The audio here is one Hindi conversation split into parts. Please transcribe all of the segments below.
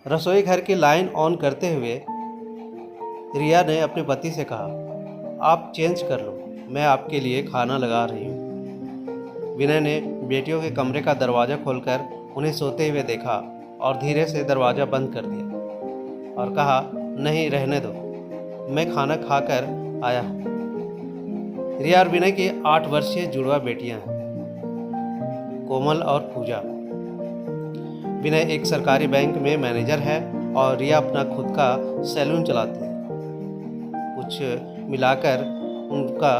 रसोई घर की लाइन ऑन करते हुए रिया ने अपने पति से कहा, आप चेंज कर लो, मैं आपके लिए खाना लगा रही हूँ। विनय ने बेटियों के कमरे का दरवाज़ा खोलकर उन्हें सोते हुए देखा और धीरे से दरवाज़ा बंद कर दिया और कहा, नहीं, रहने दो, मैं खाना खाकर आया हूँ। रिया और विनय की 8 वर्षीय जुड़वा बेटियां हैं, कोमल और पूजा। विनय एक सरकारी बैंक में मैनेजर है और रिया अपना खुद का सैलून चलाती है। कुछ मिलाकर उनका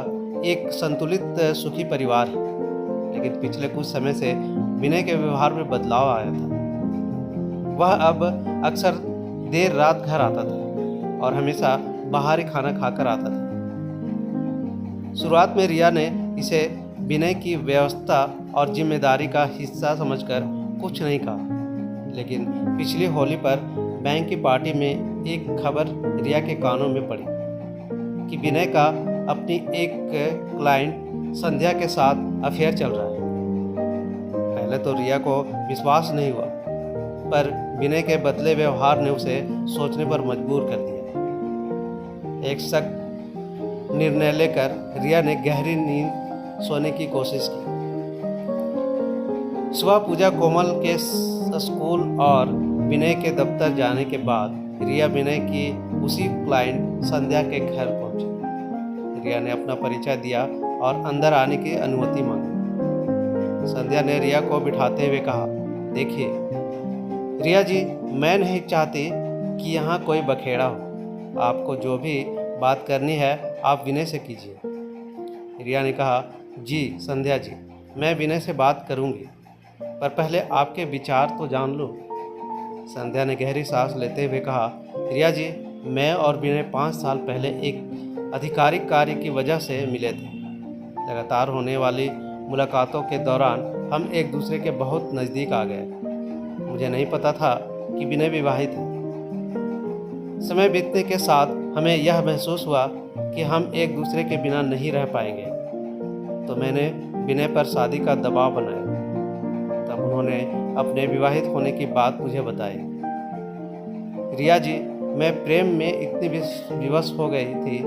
एक संतुलित सुखी परिवार है। लेकिन पिछले कुछ समय से विनय के व्यवहार में बदलाव आया था। वह अब अक्सर देर रात घर आता था और हमेशा बाहर ही खाना खाकर आता था। शुरुआत में रिया ने इसे विनय की व्यवस्था और जिम्मेदारी का हिस्सा समझकर कुछ नहीं कहा, लेकिन पिछली होली पर बैंक की पार्टी में एक खबर रिया के कानों में पड़ी कि विनय का अपनी एक क्लाइंट संध्या के साथ अफेयर चल रहा है। पहले तो रिया को विश्वास नहीं हुआ, पर विनय के बदले व्यवहार ने उसे सोचने पर मजबूर कर दिया। एक सख्त निर्णय लेकर रिया ने गहरी नींद सोने की कोशिश की। सुबह पूजा कोमल के स्कूल और विनय के दफ्तर जाने के बाद रिया विनय की उसी क्लाइंट संध्या के घर पहुंची। रिया ने अपना परिचय दिया और अंदर आने की अनुमति मांगी। संध्या ने रिया को बिठाते हुए कहा, देखिए रिया जी, मैं नहीं चाहती कि यहाँ कोई बखेड़ा हो। आपको जो भी बात करनी है आप विनय से कीजिए। रिया ने कहा, जी संध्या जी, मैं विनय से बात करूंगी, पर पहले आपके विचार तो जान लो। संध्या ने गहरी सांस लेते हुए कहा, रिया जी, मैं और विनय 5 साल पहले एक आधिकारिक कार्य की वजह से मिले थे। लगातार होने वाली मुलाकातों के दौरान हम एक दूसरे के बहुत नज़दीक आ गए। मुझे नहीं पता था कि विनय विवाहित है। समय बीतने के साथ हमें यह महसूस हुआ कि हम एक दूसरे के बिना नहीं रह पाएंगे, तो मैंने विनय पर शादी का दबाव बनाया। तब उन्होंने अपने विवाहित होने की बात मुझे बताई। रिया जी, मैं प्रेम में इतनी विवश हो गई थी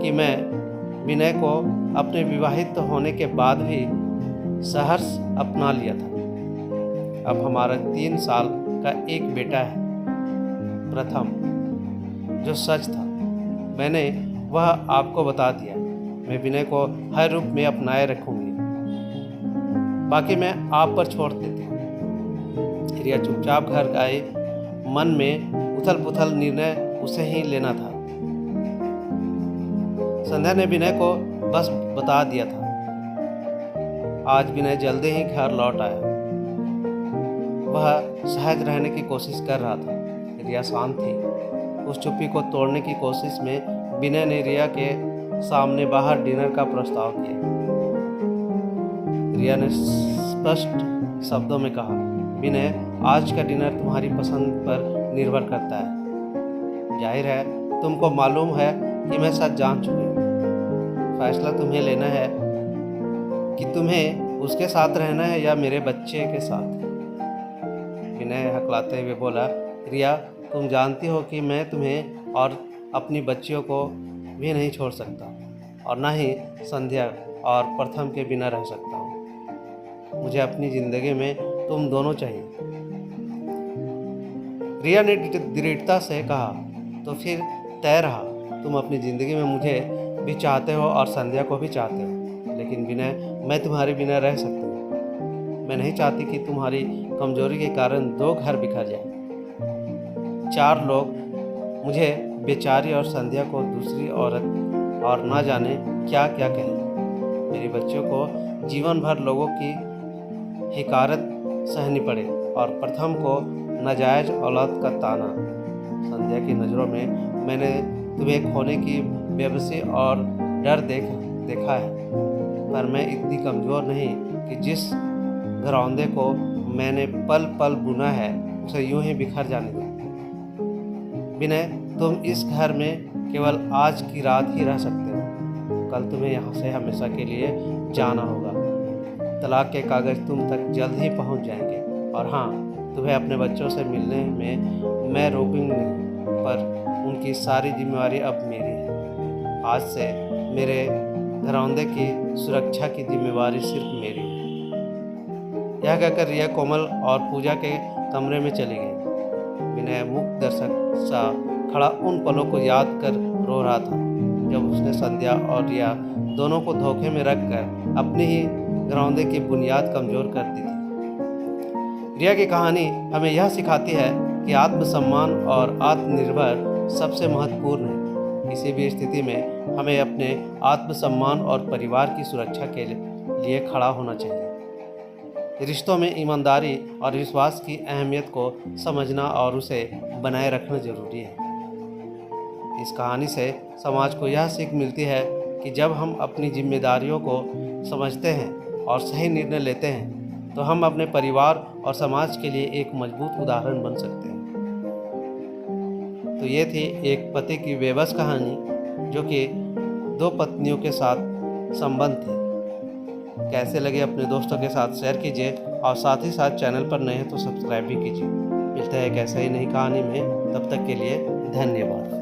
कि मैं विनय को अपने विवाहित होने के बाद भी सहर्ष अपना लिया था। अब हमारा 3 साल का एक बेटा है। प्रथम जो सच था मैंने वह आपको बता दिया। मैं विनय को हर रूप में अपनाए रखूंगी, बाकी मैं आप पर छोड़ देती हूँ। रिया चुपचाप घर आई। मन में उथल पुथल निर्णय उसे ही लेना था। संध्या ने विनय को बस बता दिया था। आज विनय जल्दी ही घर लौट आया। वह सहज रहने की कोशिश कर रहा था। रिया शांत थी। उस चुप्पी को तोड़ने की कोशिश में विनय ने रिया के सामने बाहर डिनर का प्रस्ताव किया। रिया ने स्पष्ट शब्दों में कहा, विनय, आज का डिनर तुम्हारी पसंद पर निर्भर करता है। जाहिर है तुमको मालूम है कि मैं सच जान चुकी हूँ। फैसला तुम्हें लेना है कि तुम्हें उसके साथ रहना है या मेरे बच्चे के साथ। विनय हकलाते हुए बोला, रिया, तुम जानती हो कि मैं तुम्हें और अपनी बच्चियों को भी नहीं छोड़ सकता और ना ही संध्या और प्रथम के बिना रह सकता हूँ। मुझे अपनी ज़िंदगी में तुम दोनों चाहिए। रिया ने दृढ़ता से कहा, तो फिर तय रहा। तुम अपनी ज़िंदगी में मुझे भी चाहते हो और संध्या को भी चाहते हो, लेकिन विनय, मैं तुम्हारे बिना रह सकती हूँ। मैं नहीं चाहती कि तुम्हारी कमजोरी के कारण 2 घर बिखर जाए। 4 लोग मुझे बेचारी और संध्या को दूसरी औरत और ना जाने क्या क्या कहें। मेरी बच्चियों को जीवन भर लोगों की हिकारत सहनी पड़े और प्रथम को नाजायज औलाद का ताना। संध्या की नज़रों में मैंने तुम्हें खोने की बेबसी और डर देखा है, पर मैं इतनी कमज़ोर नहीं कि जिस घरौंदे को मैंने पल पल बुना है उसे यूं ही बिखर जाने दूं। विनय, तुम इस घर में केवल आज की रात ही रह सकते हो। कल तुम्हें यहाँ से हमेशा के लिए जाना होगा। तलाक के कागज़ तुम तक जल्द ही पहुँच जाएंगे। और हाँ, तुम्हें अपने बच्चों से मिलने में मैं रोकूंगी नहीं, पर उनकी सारी जिम्मेवारी अब मेरी है। आज से मेरे घरौंदे की सुरक्षा की जिम्मेवारी सिर्फ मेरी है। यह कहकर रिया कोमल और पूजा के कमरे में चली गई। विनय मूक दर्शक सा खड़ा उन पलों को याद कर रो रहा था जब उसने संध्या और रिया दोनों को धोखे में रखकर अपनी ही घरौंदे की बुनियाद कमजोर कर दी थी। रिया की कहानी हमें यह सिखाती है कि आत्मसम्मान और आत्मनिर्भर सबसे महत्वपूर्ण है। किसी भी स्थिति में हमें अपने आत्मसम्मान और परिवार की सुरक्षा के लिए खड़ा होना चाहिए। रिश्तों में ईमानदारी और विश्वास की अहमियत को समझना और उसे बनाए रखना जरूरी है। इस कहानी से समाज को यह सीख मिलती है कि जब हम अपनी जिम्मेदारियों को समझते हैं और सही निर्णय लेते हैं तो हम अपने परिवार और समाज के लिए एक मजबूत उदाहरण बन सकते हैं। तो ये थी एक पति की बेबस कहानी जो कि दो पत्नियों के साथ संबंध थे। कैसे लगे अपने दोस्तों के साथ शेयर कीजिए और साथ ही साथ चैनल पर नए हैं तो सब्सक्राइब भी कीजिए। मिलते हैं एक ऐसे ही नई कहानी में, तब तक के लिए धन्यवाद।